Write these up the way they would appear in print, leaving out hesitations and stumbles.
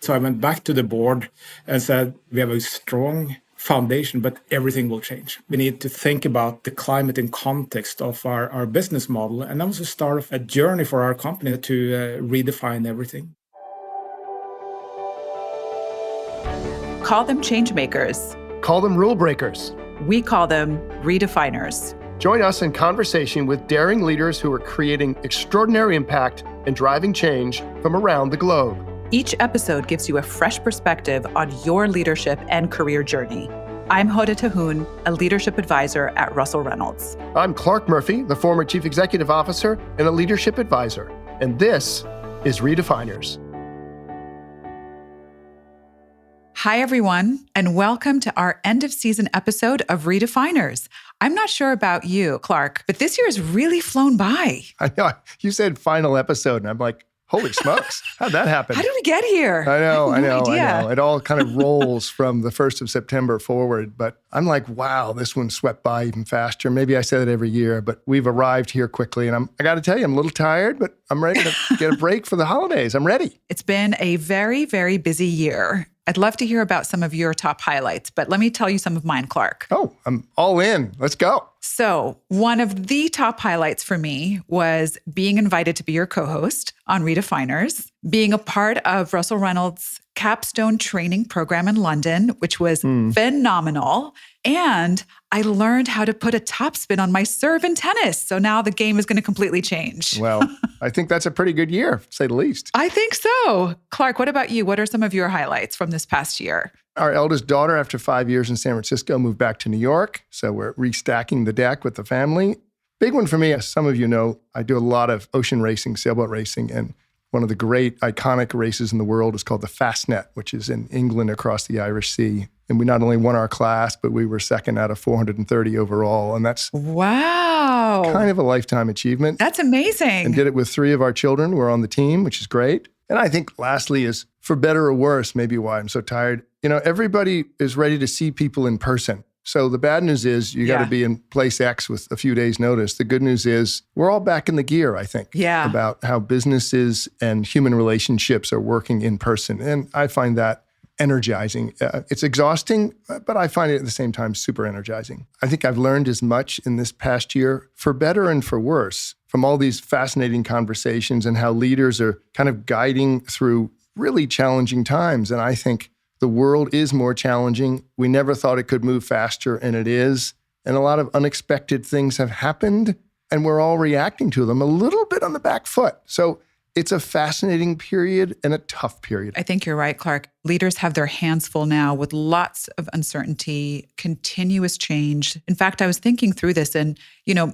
So I went back to the board and said, we have a strong foundation, but everything will change. We need to think about the climate in context of our business model. And that was the start of a journey for our company to redefine everything. Call them change makers. Call them rule breakers. We call them redefiners. Join us in conversation with daring leaders who are creating extraordinary impact and driving change from around the globe. Each episode gives you a fresh perspective on your leadership and career journey. I'm Hoda Tahoun, a leadership advisor at Russell Reynolds. I'm Clarke Murphy, the former Chief Executive Officer and a leadership advisor. And this is Redefiners. Hi, everyone, and welcome to our end of season episode of Redefiners. I'm not sure about you, Clarke, but this year has really flown by. I know. You said final episode, and I'm like, holy smokes, how'd that happen? How did we get here? I know. I know. It all kind of rolls from the 1st of September forward. But I'm like, wow, this one swept by even faster. Maybe I say that every year, but we've arrived here quickly. And I got to tell you, I'm a little tired, but I'm ready to get a break for the holidays. I'm ready. It's been a very, very busy year. I'd love to hear about some of your top highlights, but let me tell you some of mine, Clarke. Oh, I'm all in. Let's go. So one of the top highlights for me was being invited to be your co-host on Redefiners, being a part of Russell Reynolds' capstone training program in London, which was phenomenal. And I learned how to put a topspin on my serve in tennis. So now the game is going to completely change. Well, I think that's a pretty good year, to say the least. I think so. Clarke, what about you? What are some of your highlights from this past year? Our eldest daughter, after 5 years in San Francisco, moved back to New York. So we're restacking the deck with the family. Big one for me, as some of you know, I do a lot of ocean racing, sailboat racing, and one of the great iconic races in the world is called the Fastnet, which is in England across the Irish Sea. And we not only won our class, but we were second out of 430 overall. And that's kind of a lifetime achievement. That's amazing. And did it with 3 of our children who are on the team, which is great. And I think lastly is, for better or worse, maybe why I'm so tired, everybody is ready to see people in person. So the bad news is you got to be in place X with a few days' notice. The good news is we're all back in the gear, I think, about how businesses and human relationships are working in person. And I find that energizing. It's exhausting, but I find it at the same time super energizing. I think I've learned as much in this past year, for better and for worse, from all these fascinating conversations and how leaders are kind of guiding through really challenging times. And I think the world is more challenging. We never thought it could move faster, and it is. And a lot of unexpected things have happened, and we're all reacting to them a little bit on the back foot. So it's a fascinating period and a tough period. I think you're right, Clarke. Leaders have their hands full now with lots of uncertainty, continuous change. In fact, I was thinking through this and,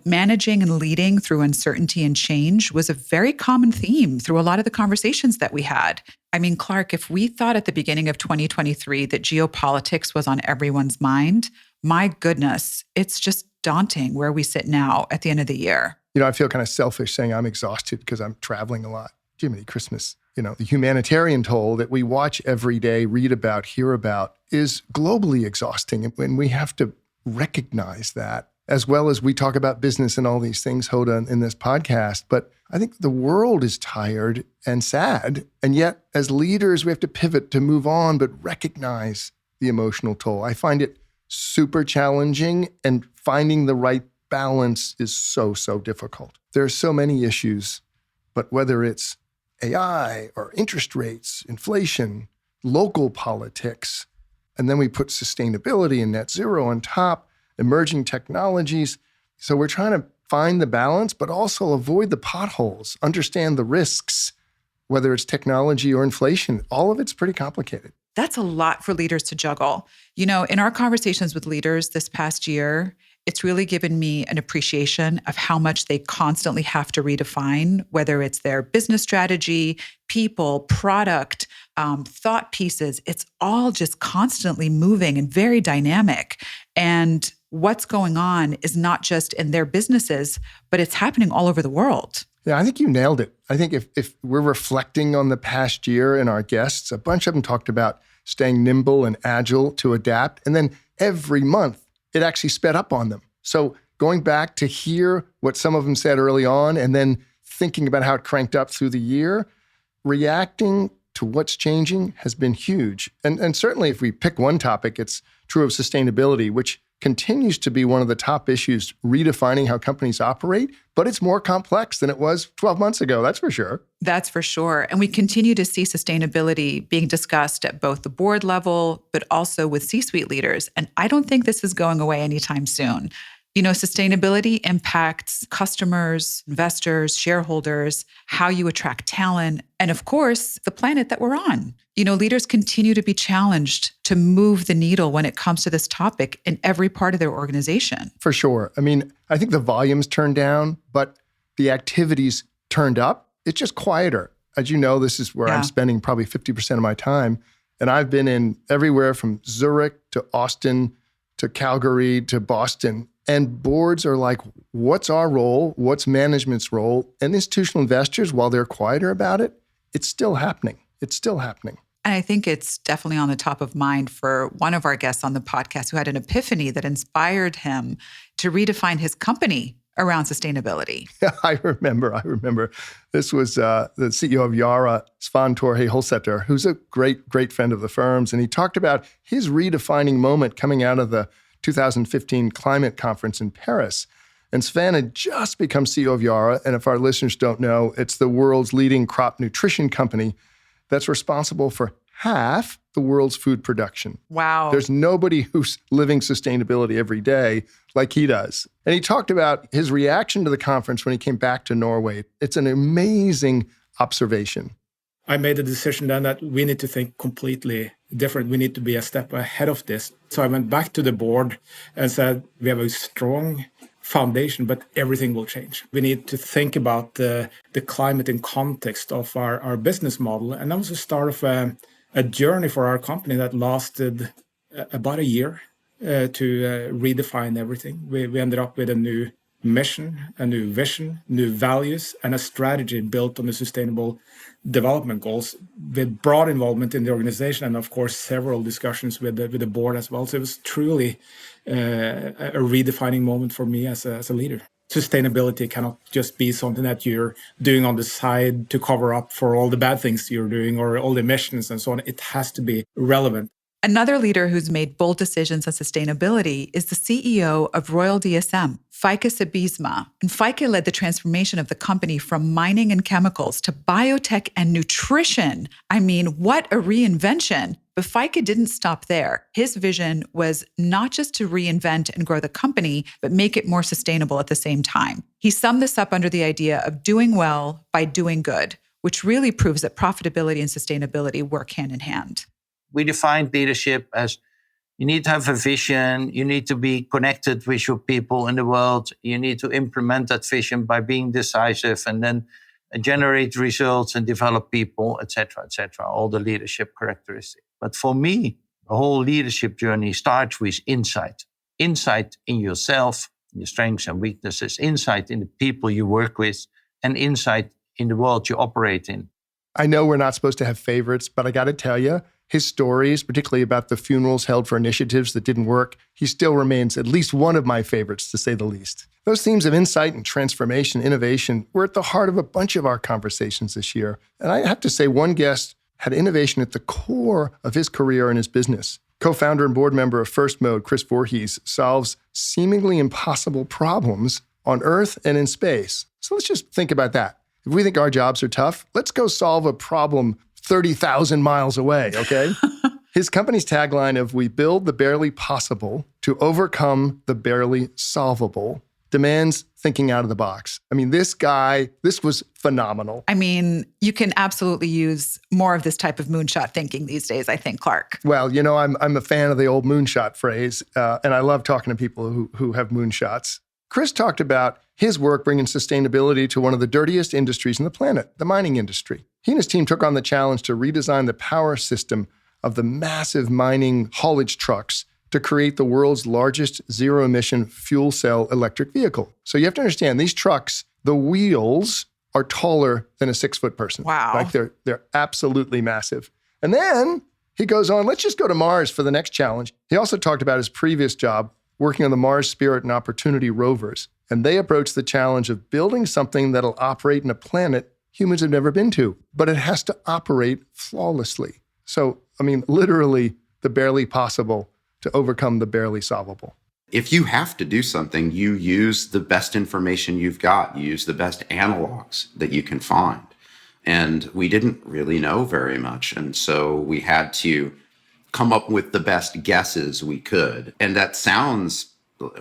managing and leading through uncertainty and change was a very common theme through a lot of the conversations that we had. I mean, Clarke, if we thought at the beginning of 2023 that geopolitics was on everyone's mind, my goodness, it's just daunting where we sit now at the end of the year. I feel kind of selfish saying I'm exhausted because I'm traveling a lot. Jiminy Christmas. The humanitarian toll that we watch every day, read about, hear about is globally exhausting. And we have to recognize that, as well as we talk about business and all these things, Hoda, in this podcast. But I think the world is tired and sad. And yet, as leaders, we have to pivot to move on, but recognize the emotional toll. I find it super challenging, and finding the right balance is so, so difficult. There are so many issues, but whether it's AI or interest rates, inflation, local politics, and then we put sustainability and net zero on top, emerging technologies. So we're trying to find the balance, but also avoid the potholes, understand the risks, whether it's technology or inflation. All of it's pretty complicated. That's a lot for leaders to juggle. In our conversations with leaders this past year, it's really given me an appreciation of how much they constantly have to redefine, whether it's their business strategy, people, product, thought pieces. It's all just constantly moving and very dynamic. And what's going on is not just in their businesses, but it's happening all over the world. Yeah, I think you nailed it. I think if we're reflecting on the past year and our guests, a bunch of them talked about staying nimble and agile to adapt. And then every month, it actually sped up on them. So going back to hear what some of them said early on and then thinking about how it cranked up through the year, reacting to what's changing has been huge. And certainly if we pick one topic, it's true of sustainability, which continues to be one of the top issues, redefining how companies operate, but it's more complex than it was 12 months ago, that's for sure. That's for sure. And we continue to see sustainability being discussed at both the board level, but also with C-suite leaders. And I don't think this is going away anytime soon. You know, sustainability impacts customers, investors, shareholders, how you attract talent, and of course, the planet that we're on. You know, leaders continue to be challenged to move the needle when it comes to this topic in every part of their organization. For sure. I mean, I think the volumes turned down, but the activities turned up. It's just quieter. As you know, this is where I'm spending probably 50% of my time. And I've been in everywhere from Zurich to Austin to Calgary to Boston. And boards are like, what's our role? What's management's role? And institutional investors, while they're quieter about it, it's still happening. It's still happening. And I think it's definitely on the top of mind for one of our guests on the podcast who had an epiphany that inspired him to redefine his company around sustainability. Yeah, I remember. This was the CEO of Yara, Svan Torhe Holsetter, who's a great friend of the firm's. And he talked about his redefining moment coming out of the 2015 climate conference in Paris. And Svan had just become CEO of Yara. And if our listeners don't know, it's the world's leading crop nutrition company that's responsible for half the world's food production. Wow. There's nobody who's living sustainability every day like he does. And he talked about his reaction to the conference when he came back to Norway. It's an amazing observation. I made a decision then that we need to think completely different. We need to be a step ahead of this. So I went back to the board and said, we have a strong foundation, but everything will change. We need to think about the climate in context of our business model. And that was the start of a journey for our company that lasted about a year to redefine everything. We ended up with a new mission, a new vision, new values, and a strategy built on the sustainable development goals with broad involvement in the organization and, of course, several discussions with the board as well. So it was truly a redefining moment for me as a leader. Sustainability cannot just be something that you're doing on the side to cover up for all the bad things you're doing or all the emissions and so on. It has to be relevant. Another leader who's made bold decisions on sustainability is the CEO of Royal DSM, Feike Sijbesma. And Feike led the transformation of the company from mining and chemicals to biotech and nutrition. I mean, what a reinvention. But Feike didn't stop there. His vision was not just to reinvent and grow the company, but make it more sustainable at the same time. He summed this up under the idea of doing well by doing good, which really proves that profitability and sustainability work hand in hand. We defined leadership as you need to have a vision, you need to be connected with your people in the world, you need to implement that vision by being decisive and then generate results and develop people, etc., all the leadership characteristics. But for me, the whole leadership journey starts with insight. Insight in yourself, your strengths and weaknesses, insight in the people you work with, and insight in the world you operate in. I know we're not supposed to have favorites, but I got to tell you, his stories, particularly about the funerals held for initiatives that didn't work, he still remains at least one of my favorites, to say the least. Those themes of insight and transformation, innovation, were at the heart of a bunch of our conversations this year. And I have to say, one guest had innovation at the core of his career and his business. Co-founder and board member of First Mode, Chris Voorhees, solves seemingly impossible problems on Earth and in space. So let's just think about that. If we think our jobs are tough, let's go solve a problem 30,000 miles away, okay? His company's tagline of "We build the barely possible to overcome the barely solvable" demands thinking out of the box. I mean, this was phenomenal. I mean, you can absolutely use more of this type of moonshot thinking these days, I think, Clarke. Well, you know, I'm a fan of the old moonshot phrase, and I love talking to people who have moonshots. Chris talked about his work bringing sustainability to one of the dirtiest industries on the planet, the mining industry. He and his team took on the challenge to redesign the power system of the massive mining haulage trucks to create the world's largest zero-emission fuel cell electric vehicle. So you have to understand, these trucks, the wheels are taller than a 6-foot person. Wow. Like they're absolutely massive. And then he goes on, let's just go to Mars for the next challenge. He also talked about his previous job working on the Mars Spirit and Opportunity rovers. And they approached the challenge of building something that'll operate in a planet humans have never been to, but it has to operate flawlessly. So, literally the barely possible to overcome the barely solvable. If you have to do something, you use the best information you've got. You use the best analogs that you can find. And we didn't really know very much. And so we had to come up with the best guesses we could. And that sounds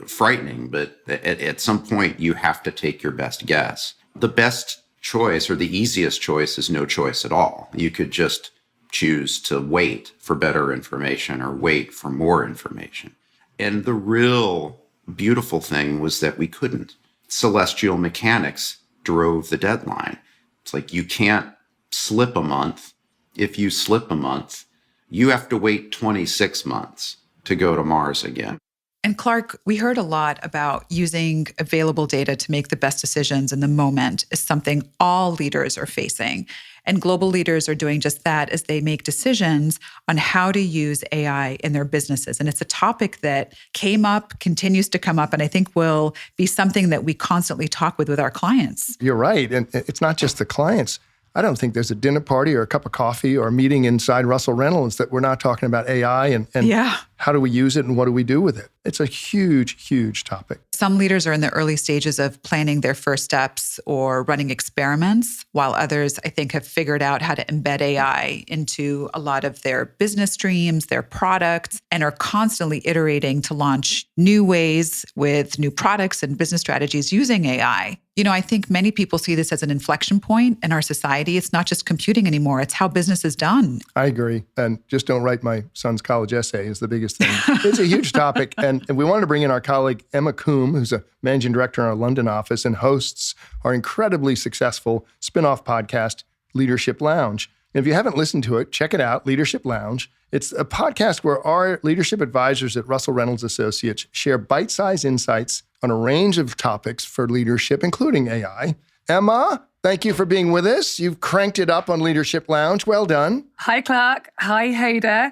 frightening, but at some point you have to take your best guess. The best choice or the easiest choice is no choice at all. You could just choose to wait for better information or wait for more information. And the real beautiful thing was that we couldn't. Celestial mechanics drove the deadline. It's like you can't slip a month. If you slip a month, you have to wait 26 months to go to Mars again. And Clarke, we heard a lot about using available data to make the best decisions in the moment is something all leaders are facing. And global leaders are doing just that as they make decisions on how to use AI in their businesses. And it's a topic that came up, continues to come up, and I think will be something that we constantly talk with our clients. You're right. And it's not just the clients. I don't think there's a dinner party or a cup of coffee or a meeting inside Russell Reynolds that we're not talking about AI and how do we use it and what do we do with it? It's a huge, huge topic. Some leaders are in the early stages of planning their first steps or running experiments, while others, I think, have figured out how to embed AI into a lot of their business streams, their products, and are constantly iterating to launch new ways with new products and business strategies using AI. I think many people see this as an inflection point in our society. It's not just computing anymore. It's how business is done. I agree. And just don't write my son's college essay is the biggest thing. It's a huge topic. And we wanted to bring in our colleague, Emma Combe, who's a managing director in our London office and hosts our incredibly successful spinoff podcast, Leadership Lounge. And if you haven't listened to it, check it out, Leadership Lounge. It's a podcast where our leadership advisors at Russell Reynolds Associates share bite-sized insights on a range of topics for leadership, including AI. Emma, thank you for being with us. You've cranked it up on Leadership Lounge. Well done. Hi, Clarke. Hi, Hoda.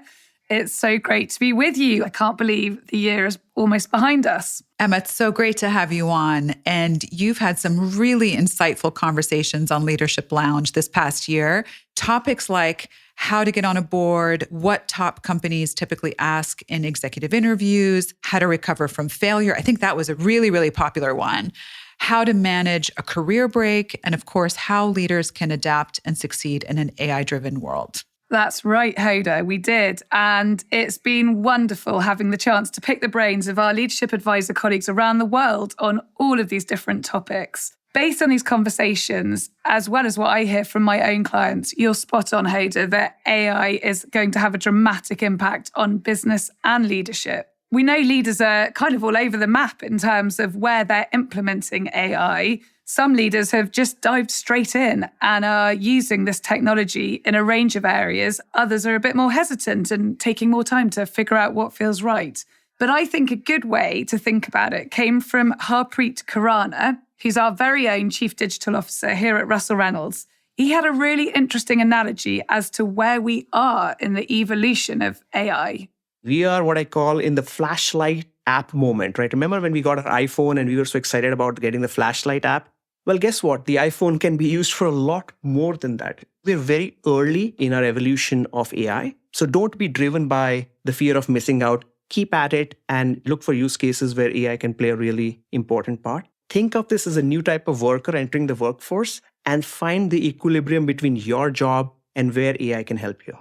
It's so great to be with you. I can't believe the year is almost behind us. Emma, it's so great to have you on. And you've had some really insightful conversations on Leadership Lounge this past year. Topics like how to get on a board, what top companies typically ask in executive interviews, how to recover from failure. I think that was a really, really popular one. How to manage a career break, and of course, how leaders can adapt and succeed in an AI-driven world. That's right, Hoda, we did. And it's been wonderful having the chance to pick the brains of our leadership advisor colleagues around the world on all of these different topics. Based on these conversations, as well as what I hear from my own clients, you're spot on, Hoda, that AI is going to have a dramatic impact on business and leadership. We know leaders are kind of all over the map in terms of where they're implementing AI. Some leaders have just dived straight in and are using this technology in a range of areas. Others are a bit more hesitant and taking more time to figure out what feels right. But I think a good way to think about it came from Harpreet Khurana, who's our very own Chief Digital Officer here at Russell Reynolds. He had a really interesting analogy as to where we are in the evolution of AI. We are what I call in the flashlight app moment, right? Remember when we got our iPhone and we were so excited about getting the flashlight app? Well, guess what? The iPhone can be used for a lot more than that. We're very early in our evolution of AI. So don't be driven by the fear of missing out. Keep at it and look for use cases where AI can play a really important part. Think of this as a new type of worker entering the workforce and find the equilibrium between your job and where AI can help you.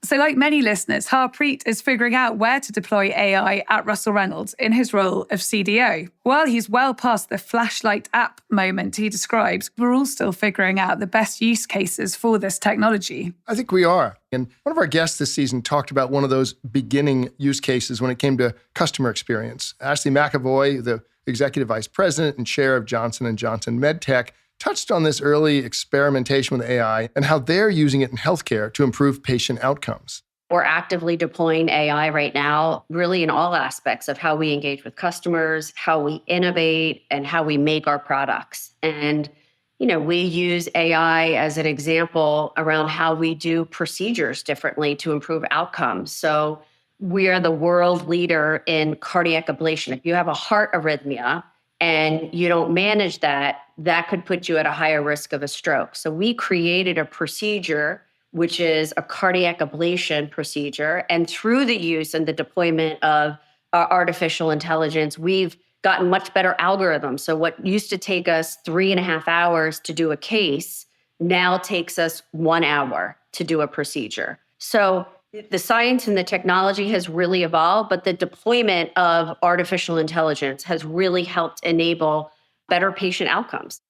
So like many listeners, Harpreet is figuring out where to deploy AI at Russell Reynolds in his role of CDO. While he's well past the flashlight app moment he describes, we're all still figuring out the best use cases for this technology. I think we are. And one of our guests this season talked about one of those beginning use cases when it came to customer experience. Ashley McAvoy, the Executive Vice President and Chair of Johnson & Johnson MedTech, touched on this early experimentation with AI and how they're using it in healthcare to improve patient outcomes. We're actively deploying AI right now, really in all aspects of how we engage with customers, how we innovate, and how we make our products. And, we use AI as an example around how we do procedures differently to improve outcomes. So we are the world leader in cardiac ablation. If you have a heart arrhythmia, and you don't manage that, that could put you at a higher risk of a stroke. So we created a procedure, which is a cardiac ablation procedure. And through the use and the deployment of artificial intelligence, we've gotten much better algorithms. So what used to take us 3.5 hours to do a case now takes us 1 hour to do a procedure. So the science and the technology has really evolved, but the deployment of artificial intelligence has really helped enable better patient outcomes.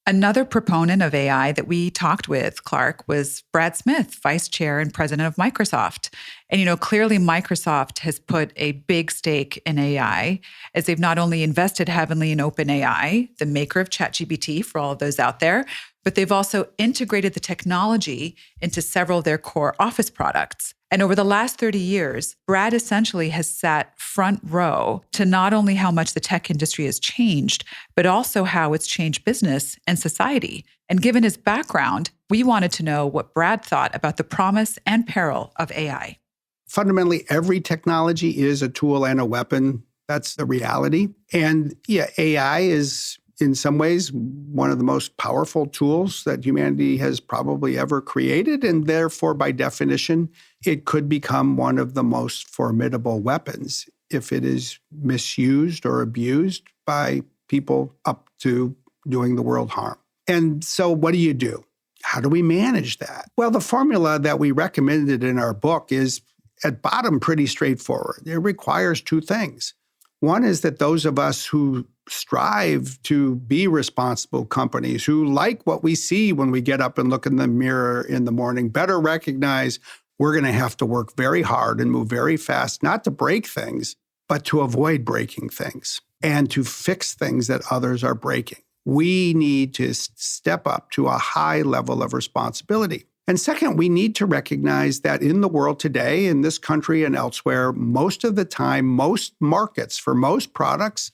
Another proponent of AI that we talked with, Clarke, was Brad Smith, vice chair and president of Microsoft. And, clearly Microsoft has put a big stake in AI, as they've not only invested heavily in OpenAI, the maker of ChatGPT for all of those out there, but they've also integrated the technology into several of their core Office products. And over the last 30 years, Brad essentially has sat front row to not only how much the tech industry has changed, but also how it's changed business and society. And given his background, we wanted to know what Brad thought about the promise and peril of AI. Fundamentally, every technology is a tool and a weapon. That's the reality. And AI is in some ways one of the most powerful tools that humanity has probably ever created. And therefore, by definition, it could become one of the most formidable weapons if it is misused or abused by people up to doing the world harm. And so what do? How do we manage that? Well, the formula that we recommended in our book is at bottom pretty straightforward. It requires two things. One is that those of us who strive to be responsible companies, who like what we see when we get up and look in the mirror in the morning, better recognize we're going to have to work very hard and move very fast, not to break things, but to avoid breaking things and to fix things that others are breaking. We need to step up to a high level of responsibility. And second, we need to recognize that in the world today, in this country and elsewhere, most of the time, most markets for most products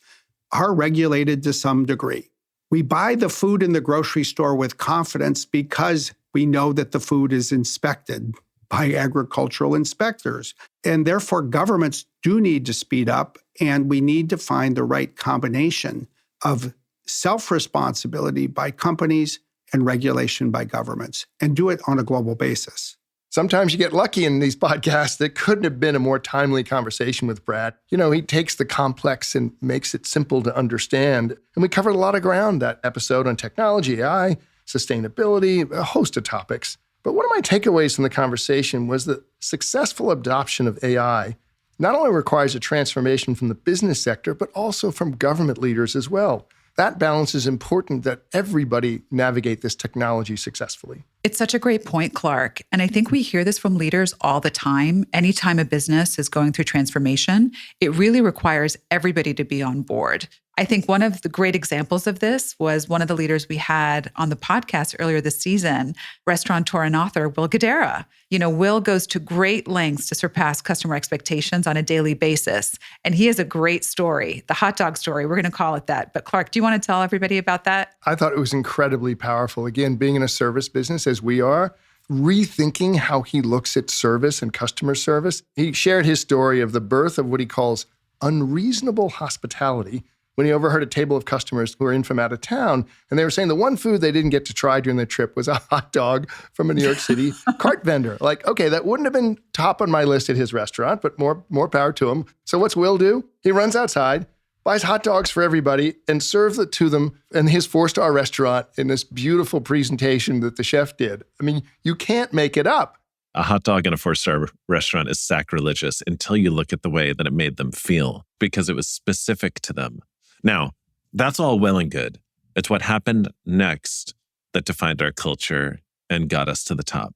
are regulated to some degree. We buy the food in the grocery store with confidence because we know that the food is inspected by agricultural inspectors. And therefore, governments do need to speed up, and we need to find the right combination of self-responsibility by companies and regulation by governments, and do it on a global basis. Sometimes you get lucky in these podcasts. That couldn't have been a more timely conversation with Brad. He takes the complex and makes it simple to understand. And we covered a lot of ground that episode on technology, AI, sustainability, a host of topics. But one of my takeaways from the conversation was that successful adoption of AI not only requires a transformation from the business sector, but also from government leaders as well. That balance is important, that everybody navigate this technology successfully. It's such a great point, Clarke. And I think we hear this from leaders all the time. Anytime a business is going through transformation, it really requires everybody to be on board. I think one of the great examples of this was one of the leaders we had on the podcast earlier this season, restaurateur and author Will Guidara. Will goes to great lengths to surpass customer expectations on a daily basis. And he has a great story, the hot dog story. We're going to call it that. But Clarke, do you want to tell everybody about that? I thought it was incredibly powerful. Again, being in a service business as we are, rethinking how he looks at service and customer service. He shared his story of the birth of what he calls unreasonable hospitality, when he overheard a table of customers who were in from out of town, and they were saying the one food they didn't get to try during their trip was a hot dog from a New York City cart vendor. Like, okay, that wouldn't have been top on my list at his restaurant, but more power to him. So what's Will do? He runs outside, buys hot dogs for everybody, and serves it to them in his 4-star restaurant in this beautiful presentation that the chef did. I mean, you can't make it up. A hot dog in a 4-star restaurant is sacrilegious until you look at the way that it made them feel, because it was specific to them. Now, that's all well and good. It's what happened next that defined our culture and got us to the top.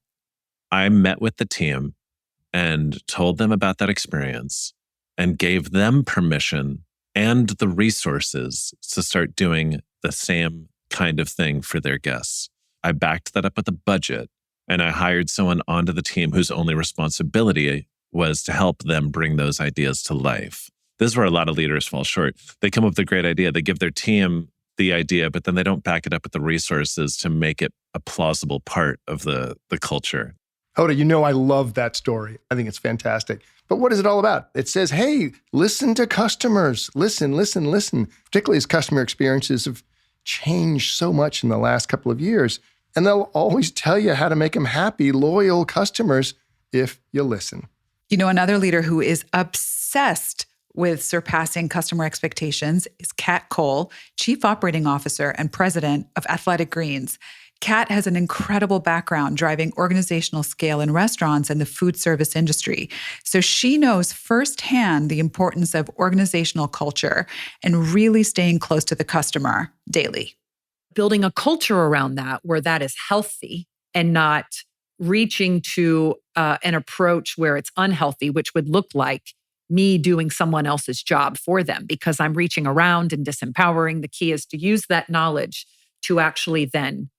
I met with the team and told them about that experience and gave them permission and the resources to start doing the same kind of thing for their guests. I backed that up with a budget, and I hired someone onto the team whose only responsibility was to help them bring those ideas to life. This is where a lot of leaders fall short. They come up with a great idea. They give their team the idea, but then they don't back it up with the resources to make it a plausible part of the culture. Hoda, I love that story. I think it's fantastic. But what is it all about? It says, hey, listen to customers. Listen. Particularly as customer experiences have changed so much in the last couple of years. And they'll always tell you how to make them happy, loyal customers if you listen. You know, another leader who is obsessed with surpassing customer expectations is Kat Cole, Chief Operating Officer and President of Athletic Greens. Kat has an incredible background driving organizational scale in restaurants and the food service industry. So she knows firsthand the importance of organizational culture and really staying close to the customer daily. Building a culture around that where that is healthy and not reaching to an approach where it's unhealthy, which would look like me doing someone else's job for them because I'm reaching around and disempowering. The key is to use that knowledge to actually then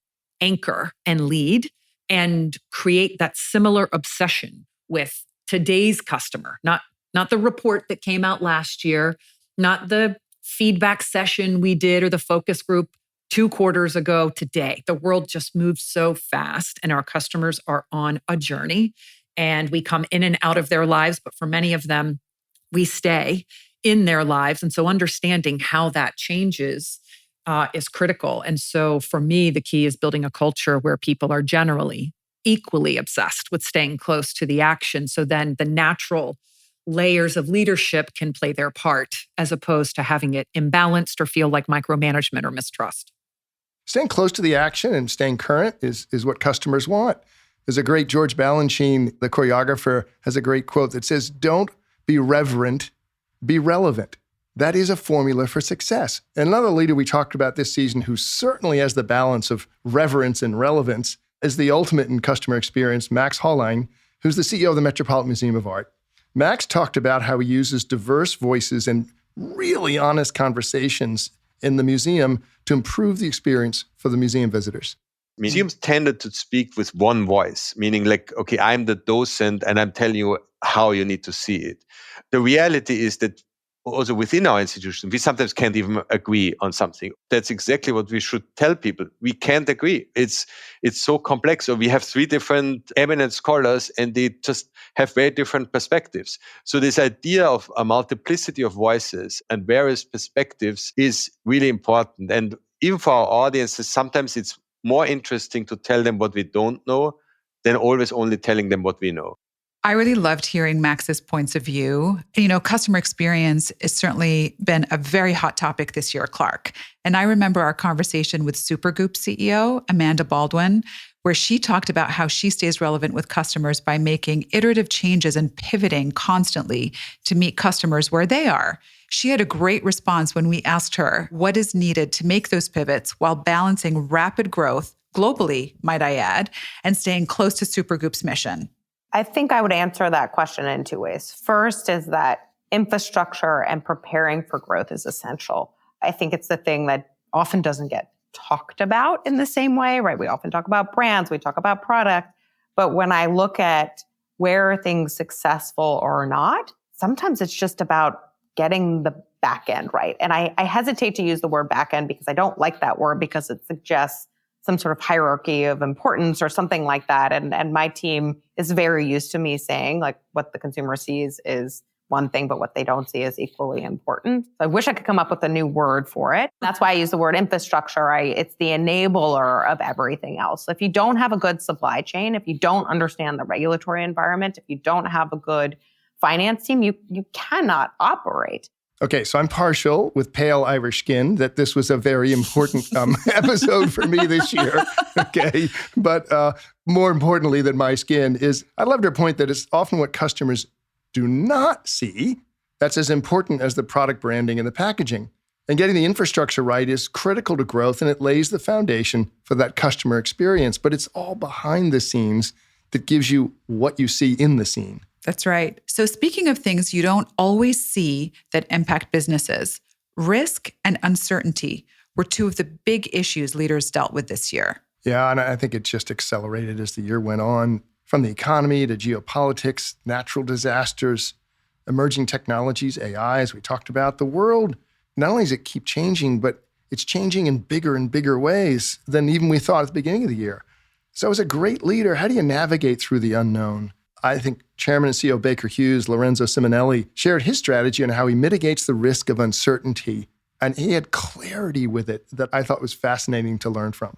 anchor and lead and create that similar obsession with today's customer, not the report that came out last year, not the feedback session we did or the focus group 2 quarters ago. Today, the world just moves so fast and our customers are on a journey and we come in and out of their lives, but for many of them, we stay in their lives. And so understanding how that changes is critical. And so for me, the key is building a culture where people are generally equally obsessed with staying close to the action. So then the natural layers of leadership can play their part as opposed to having it imbalanced or feel like micromanagement or mistrust. Staying close to the action and staying current is what customers want. There's a great George Balanchine, the choreographer, has a great quote that says, don't be reverent, be relevant. That is a formula for success. And another leader we talked about this season who certainly has the balance of reverence and relevance is the ultimate in customer experience, Max Hollein, who's the CEO of the Metropolitan Museum of Art. Max talked about how he uses diverse voices and really honest conversations in the museum to improve the experience for the museum visitors. Museums tended to speak with one voice, meaning like, okay, I'm the docent and I'm telling you how you need to see it. The reality is that also within our institution, we sometimes can't even agree on something. That's exactly what we should tell people. We can't agree. It's so complex. So we have 3 different eminent scholars and they just have very different perspectives. So this idea of a multiplicity of voices and various perspectives is really important. And even for our audiences, sometimes it's more interesting to tell them what we don't know than always only telling them what we know. I really loved hearing Max's points of view. You know, customer experience has certainly been a very hot topic this year, Clarke. And I remember our conversation with Supergoop CEO, Amanda Baldwin, where she talked about how she stays relevant with customers by making iterative changes and pivoting constantly to meet customers where they are. She had a great response when we asked her what is needed to make those pivots while balancing rapid growth, globally, might I add, and staying close to Supergoop's mission. I think I would answer that question in 2 ways. First is that infrastructure and preparing for growth is essential. I think it's the thing that often doesn't get talked about in the same way, right? We often talk about brands, we talk about product, but when I look at where are things successful or not, sometimes it's just about getting the back end right. And I hesitate to use the word back end because I don't like that word because it suggests some sort of hierarchy of importance or something like that. And my team is very used to me saying like what the consumer sees is one thing, but what they don't see is equally important. So I wish I could come up with a new word for it. That's why I use the word infrastructure. It's the enabler of everything else. So if you don't have a good supply chain, if you don't understand the regulatory environment, if you don't have a good finance team, you cannot operate. Okay, so I'm partial with pale Irish skin that this was a very important episode for me this year. Okay, but more importantly than my skin is, I loved her point that it's often what customers do not see that's as important as the product branding and the packaging. And getting the infrastructure right is critical to growth, and it lays the foundation for that customer experience. But it's all behind the scenes that gives you what you see in the scene. That's right. So speaking of things you don't always see that impact businesses, risk and uncertainty were 2 of the big issues leaders dealt with this year. Yeah, and I think it just accelerated as the year went on, from the economy to geopolitics, natural disasters, emerging technologies, AI, as we talked about. The world, not only does it keep changing, but it's changing in bigger and bigger ways than even we thought at the beginning of the year. So as a great leader, how do you navigate through the unknown? I think Chairman and CEO of Baker Hughes, Lorenzo Simonelli, shared his strategy on how he mitigates the risk of uncertainty. And he had clarity with it that I thought was fascinating to learn from.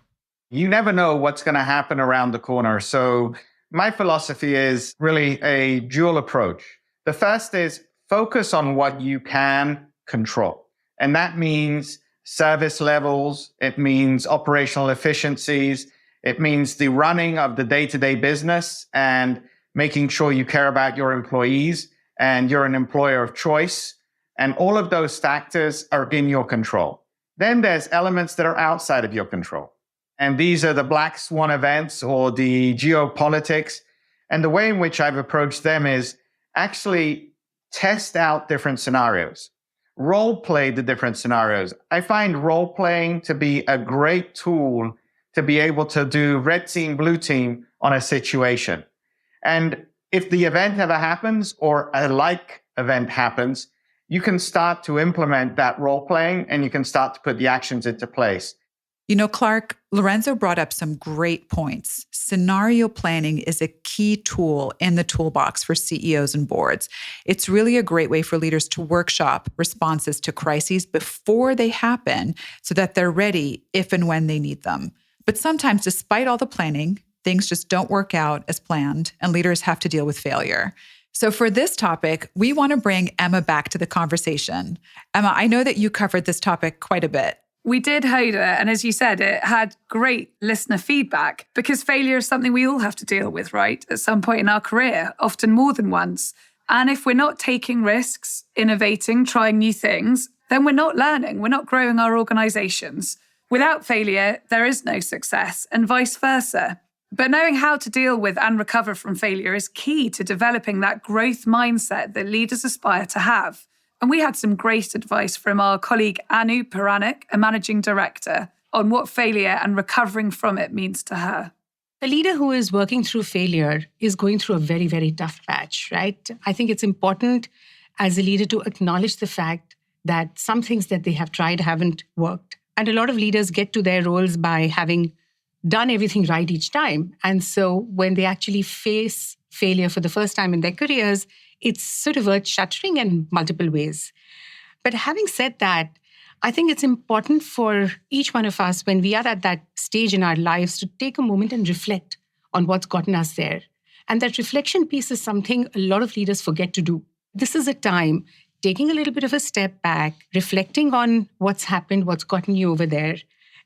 You never know what's going to happen around the corner. So my philosophy is really a dual approach. The first is focus on what you can control. And that means service levels. It means operational efficiencies. It means the running of the day-to-day business and making sure you care about your employees and you're an employer of choice. And all of those factors are in your control. Then there's elements that are outside of your control. And these are the black swan events or the geopolitics. And the way in which I've approached them is actually test out different scenarios, role play the different scenarios. I find role playing to be a great tool to be able to do red team, blue team on a situation. And if the event ever happens or a like event happens, you can start to implement that role playing and you can start to put the actions into place. You know, Clarke, Lorenzo brought up some great points. Scenario planning is a key tool in the toolbox for CEOs and boards. It's really a great way for leaders to workshop responses to crises before they happen so that they're ready if and when they need them. But sometimes, despite all the planning, things just don't work out as planned and leaders have to deal with failure. So for this topic, we want to bring Emma back to the conversation. Emma, I know that you covered this topic quite a bit. We did, Hoda, and as you said, it had great listener feedback because failure is something we all have to deal with, right? At some point in our career, often more than once. And if we're not taking risks, innovating, trying new things, then we're not learning, we're not growing our organizations. Without failure, there is no success, and vice versa. But knowing how to deal with and recover from failure is key to developing that growth mindset that leaders aspire to have. And we had some great advice from our colleague Anu Puranik, a managing director, on what failure and recovering from it means to her. A leader who is working through failure is going through a very, very tough patch, right? I think it's important as a leader to acknowledge the fact that some things that they have tried haven't worked. And a lot of leaders get to their roles by having done everything right each time. And so when they actually face failure for the first time in their careers, it's sort of earth-shattering in multiple ways. But having said that, I think it's important for each one of us when we are at that stage in our lives to take a moment and reflect on what's gotten us there. And that reflection piece is something a lot of leaders forget to do. This is a time taking a little bit of a step back, reflecting on what's happened, what's gotten you over there,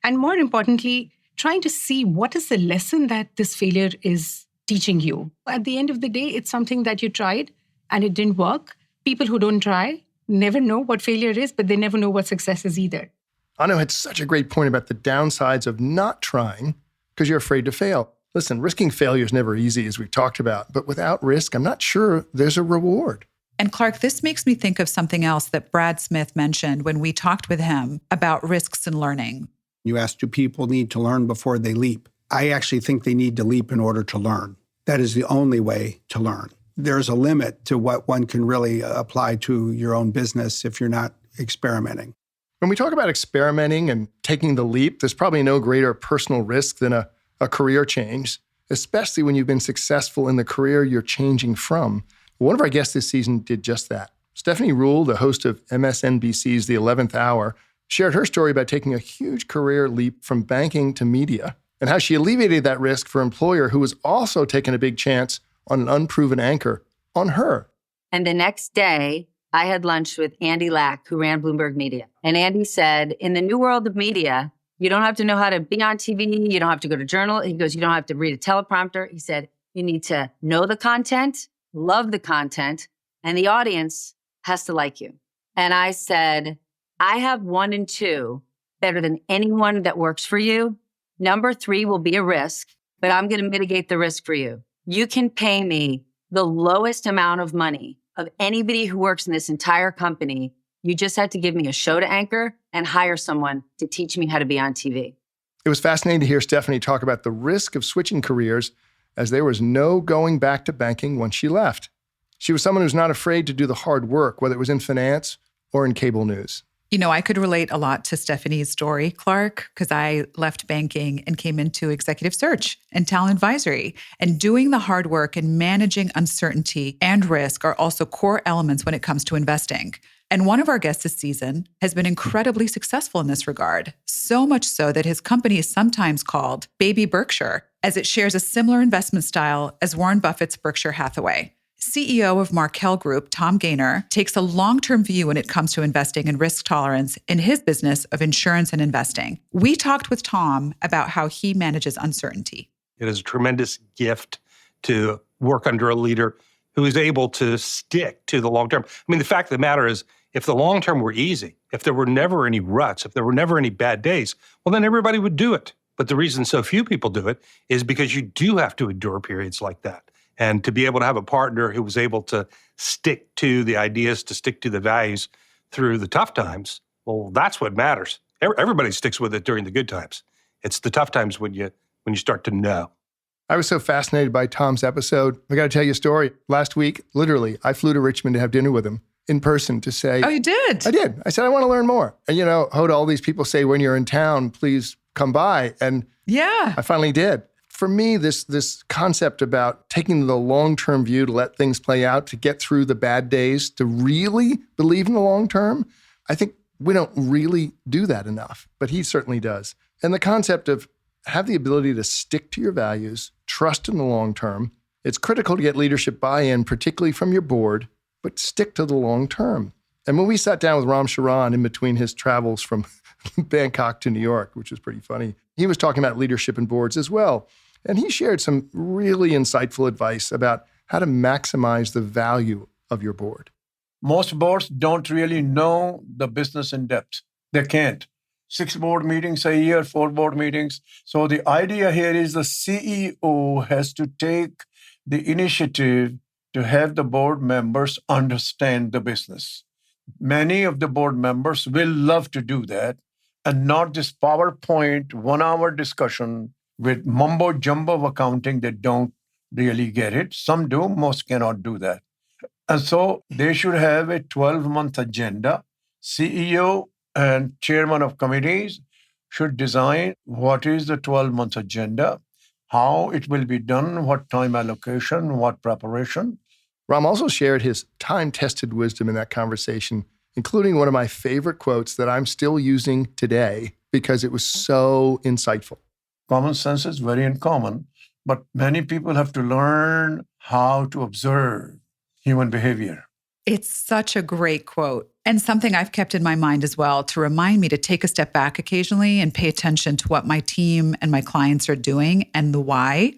and more importantly, trying to see what is the lesson that this failure is teaching you. At the end of the day, it's something that you tried and it didn't work. People who don't try never know what failure is, but they never know what success is either. Anu had such a great point about the downsides of not trying because you're afraid to fail. Listen, risking failure is never easy, as we've talked about, but without risk, I'm not sure there's a reward. And Clarke, this makes me think of something else that Brad Smith mentioned when we talked with him about risks and learning. You asked, do people need to learn before they leap? I actually think they need to leap in order to learn. That is the only way to learn. There's a limit to what one can really apply to your own business if you're not experimenting. When we talk about experimenting and taking the leap, there's probably no greater personal risk than a career change, especially when you've been successful in the career you're changing from. One of our guests this season did just that. Stephanie Rule, the host of MSNBC's The 11th Hour, shared her story about taking a huge career leap from banking to media and how she alleviated that risk for an employer who was also taking a big chance on an unproven anchor on her. And the next day, I had lunch with Andy Lack, who ran Bloomberg Media. And Andy said, in the new world of media, you don't have to know how to be on TV. You don't have to go to journal. He goes, you don't have to read a teleprompter. He said, you need to know the content, love the content, and the audience has to like you. And I said, I have 1 and 2 better than anyone that works for you. Number 3 will be a risk, but I'm going to mitigate the risk for you. You can pay me the lowest amount of money of anybody who works in this entire company. You just had to give me a show to anchor and hire someone to teach me how to be on TV. It was fascinating to hear Stephanie talk about the risk of switching careers, as there was no going back to banking once she left. She was someone who's not afraid to do the hard work, whether it was in finance or in cable news. You know, I could relate a lot to Stephanie's story, Clarke, because I left banking and came into executive search and talent advisory. And doing the hard work and managing uncertainty and risk are also core elements when it comes to investing. And one of our guests this season has been incredibly successful in this regard, so much so that his company is sometimes called Baby Berkshire, as it shares a similar investment style as Warren Buffett's Berkshire Hathaway. CEO of Markel Group, Tom Gaynor, takes a long-term view when it comes to investing and risk tolerance in his business of insurance and investing. We talked with Tom about how he manages uncertainty. It is a tremendous gift to work under a leader who is able to stick to the long term. I mean, the fact of the matter is, if the long term were easy, if there were never any ruts, if there were never any bad days, well, then everybody would do it. But the reason so few people do it is because you do have to endure periods like that. And to be able to have a partner who was able to stick to the ideas, to stick to the values through the tough times, well, that's what matters. Everybody sticks with it during the good times. It's the tough times when you start to know. I was so fascinated by Tom's episode. I got to tell you a story. Last week, literally, I flew to Richmond to have dinner with him in person to say... Oh, you did? I did. I said, I want to learn more. And, Hoda, all these people say, when you're in town, please come by. And yeah, I finally did. For me, this concept about taking the long-term view to let things play out, to get through the bad days, to really believe in the long term, I think we don't really do that enough, but he certainly does. And the concept of have the ability to stick to your values, trust in the long term. It's critical to get leadership buy-in, particularly from your board, but stick to the long term. And when we sat down with Ram Charan in between his travels from Bangkok to New York, which was pretty funny, he was talking about leadership and boards as well. And he shared some really insightful advice about how to maximize the value of your board. Most boards don't really know the business in depth. They can't. 6 board meetings a year, 4 board meetings. So the idea here is the CEO has to take the initiative to have the board members understand the business. Many of the board members will love to do that, and not this PowerPoint 1-hour discussion with mumbo jumbo of accounting that don't really get it. Some do, most cannot do that. And so they should have a 12-month agenda. CEO and chairman of committees should design what is the 12-month agenda, how it will be done, what time allocation, what preparation. Ram also shared his time-tested wisdom in that conversation, including one of my favorite quotes that I'm still using today because it was so insightful. Common sense is very uncommon, but many people have to learn how to observe human behavior. It's such a great quote, and something I've kept in my mind as well to remind me to take a step back occasionally and pay attention to what my team and my clients are doing and the why.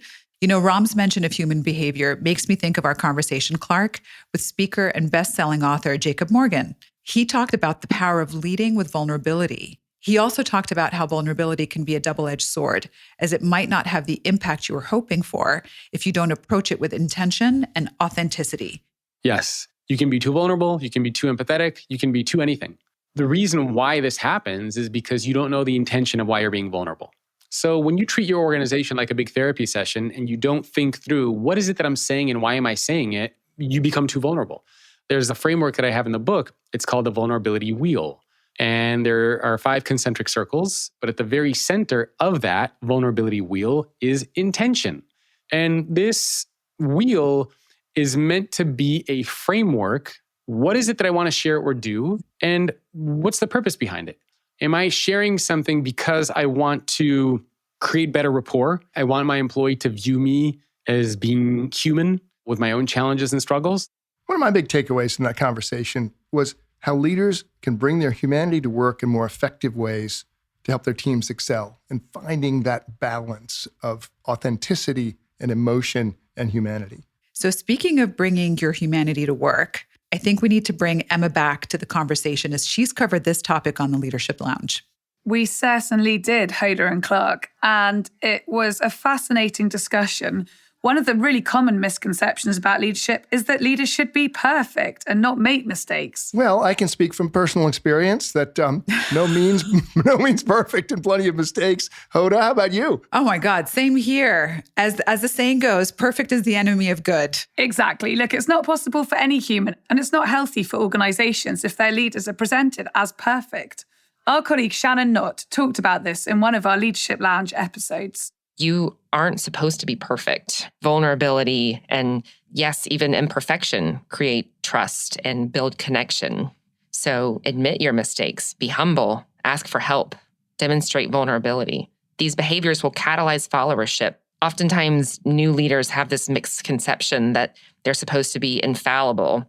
Ram's mention of human behavior makes me think of our conversation, Clarke, with speaker and best-selling author Jacob Morgan. He talked about the power of leading with vulnerability. He also talked about how vulnerability can be a double-edged sword, as it might not have the impact you were hoping for if you don't approach it with intention and authenticity. Yes, you can be too vulnerable, you can be too empathetic, you can be too anything. The reason why this happens is because you don't know the intention of why you're being vulnerable. So when you treat your organization like a big therapy session and you don't think through what is it that I'm saying and why am I saying it, you become too vulnerable. There's a framework that I have in the book. It's called the vulnerability wheel. And there are 5 concentric circles, but at the very center of that vulnerability wheel is intention. And this wheel is meant to be a framework. What is it that I want to share or do? And what's the purpose behind it? Am I sharing something because I want to create better rapport? I want my employee to view me as being human with my own challenges and struggles? One of my big takeaways from that conversation was how leaders can bring their humanity to work in more effective ways to help their teams excel, and finding that balance of authenticity and emotion and humanity. So speaking of bringing your humanity to work, I think we need to bring Emma back to the conversation as she's covered this topic on the Leadership Lounge. We certainly did, Hoda and Clarke, and it was a fascinating discussion One of the really common misconceptions about leadership is that leaders should be perfect and not make mistakes. Well, I can speak from personal experience that no means perfect and plenty of mistakes. Hoda, how about you? Oh my God, same here. As the saying goes, perfect is the enemy of good. Exactly. Look, it's not possible for any human, and it's not healthy for organizations if their leaders are presented as perfect. Our colleague Shannon Knott talked about this in one of our Leadership Lounge episodes. You aren't supposed to be perfect. Vulnerability and, yes, even imperfection create trust and build connection. So admit your mistakes, be humble, ask for help, demonstrate vulnerability. These behaviors will catalyze followership. Oftentimes, new leaders have this mixed conception that they're supposed to be infallible,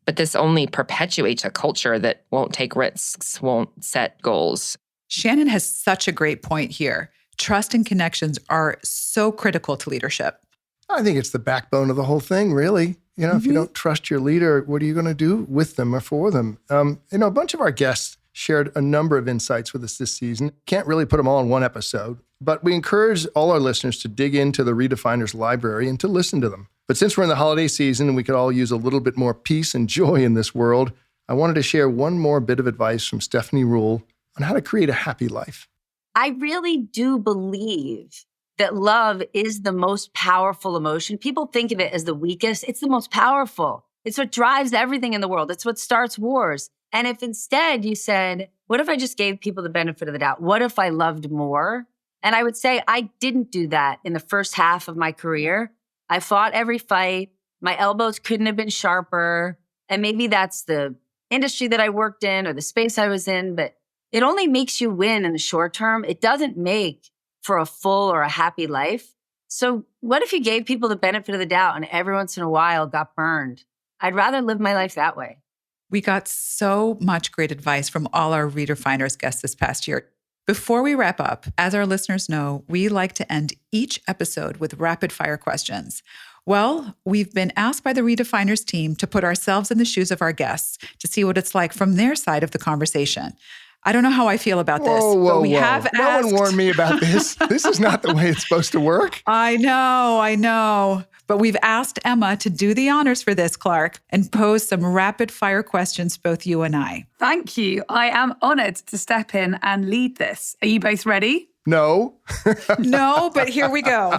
but this only perpetuates a culture that won't take risks, won't set goals. Shannon has such a great point here. Trust and connections are so critical to leadership. I think it's the backbone of the whole thing, really. If you don't trust your leader, what are you going to do with them or for them? A bunch of our guests shared a number of insights with us this season. Can't really put them all in one episode, but we encourage all our listeners to dig into the Redefiners library and to listen to them. But since we're in the holiday season and we could all use a little bit more peace and joy in this world, I wanted to share one more bit of advice from Stephanie Ruhle on how to create a happy life. I really do believe that love is the most powerful emotion. People think of it as the weakest. It's the most powerful. It's what drives everything in the world. It's what starts wars. And if instead you said, what if I just gave people the benefit of the doubt? What if I loved more? And I would say I didn't do that in the first half of my career. I fought every fight. My elbows couldn't have been sharper. And maybe that's the industry that I worked in or the space I was in, but it only makes you win in the short term. It doesn't make for a full or a happy life. So what if you gave people the benefit of the doubt and every once in a while got burned? I'd rather live my life that way. We got so much great advice from all our Redefiners guests this past year. Before we wrap up, as our listeners know, we like to end each episode with rapid fire questions. Well, we've been asked by the Redefiners team to put ourselves in the shoes of our guests to see what it's like from their side of the conversation. I don't know how I feel about this, but we have asked. No one warned me about this. This is not the way it's supposed to work. I know. But we've asked Emma to do the honors for this, Clarke, and pose some rapid fire questions, both you and I. Thank you. I am honored to step in and lead this. Are you both ready? No. No, but here we go.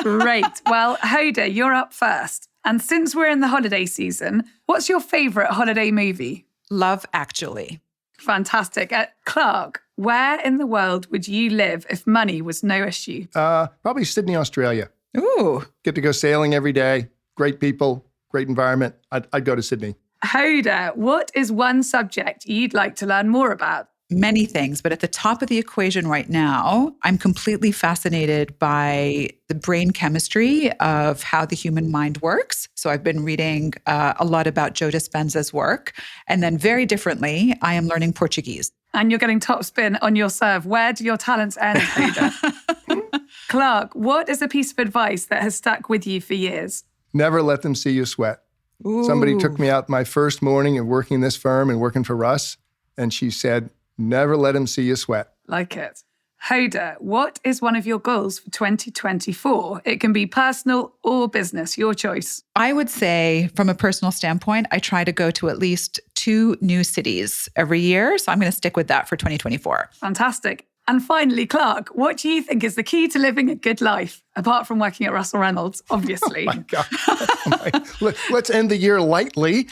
Great. Well, Hoda, you're up first. And since we're in the holiday season, what's your favorite holiday movie? Love Actually. Fantastic. Clarke, where in the world would you live if money was no issue? Probably Sydney, Australia. Ooh. Get to go sailing every day. Great people, great environment. I'd go to Sydney. Hoda, what is one subject you'd like to learn more about? Many things, but at the top of the equation right now, I'm completely fascinated by the brain chemistry of how the human mind works. So I've been reading a lot about Joe Dispenza's work. And then very differently, I am learning Portuguese. And you're getting top spin on your serve. Where do your talents end, Hoda? Clarke, what is a piece of advice that has stuck with you for years? Never let them see you sweat. Ooh. Somebody took me out my first morning of working in this firm and working for Russ, and she said, never let them see you sweat. Like it. Hoda, what is one of your goals for 2024? It can be personal or business, your choice. I would say, from a personal standpoint, I try to go to at least 2 new cities every year. So I'm going to stick with that for 2024. Fantastic. And finally, Clarke, what do you think is the key to living a good life, apart from working at Russell Reynolds, obviously? Oh my God. Let's end the year lightly.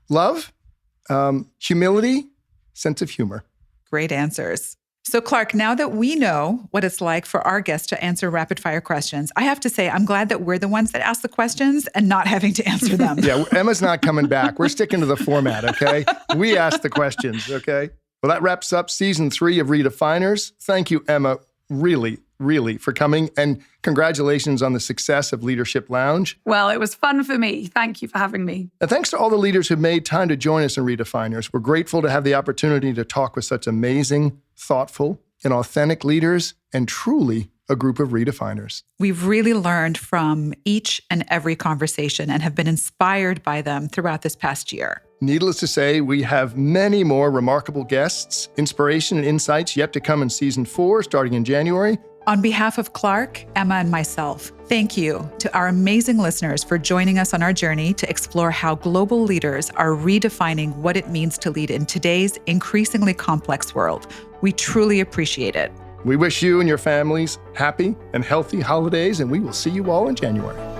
Love, humility, sense of humor. Great answers. So Clarke, now that we know what it's like for our guests to answer rapid fire questions, I have to say, I'm glad that we're the ones that ask the questions and not having to answer them. Yeah, Emma's not coming back. We're sticking to the format, okay? We ask the questions, okay? Well, that wraps up season 3 of Redefiners. Thank you, Emma, really, for coming. And congratulations on the success of Leadership Lounge. Well, it was fun for me. Thank you for having me. And thanks to all the leaders who made time to join us in Redefiners. We're grateful to have the opportunity to talk with such amazing, thoughtful, and authentic leaders, and truly a group of Redefiners. We've really learned from each and every conversation and have been inspired by them throughout this past year. Needless to say, we have many more remarkable guests, inspiration and insights yet to come in season 4, starting in January. On behalf of Clarke, Emma, and myself, thank you to our amazing listeners for joining us on our journey to explore how global leaders are redefining what it means to lead in today's increasingly complex world. We truly appreciate it. We wish you and your families happy and healthy holidays, and we will see you all in January.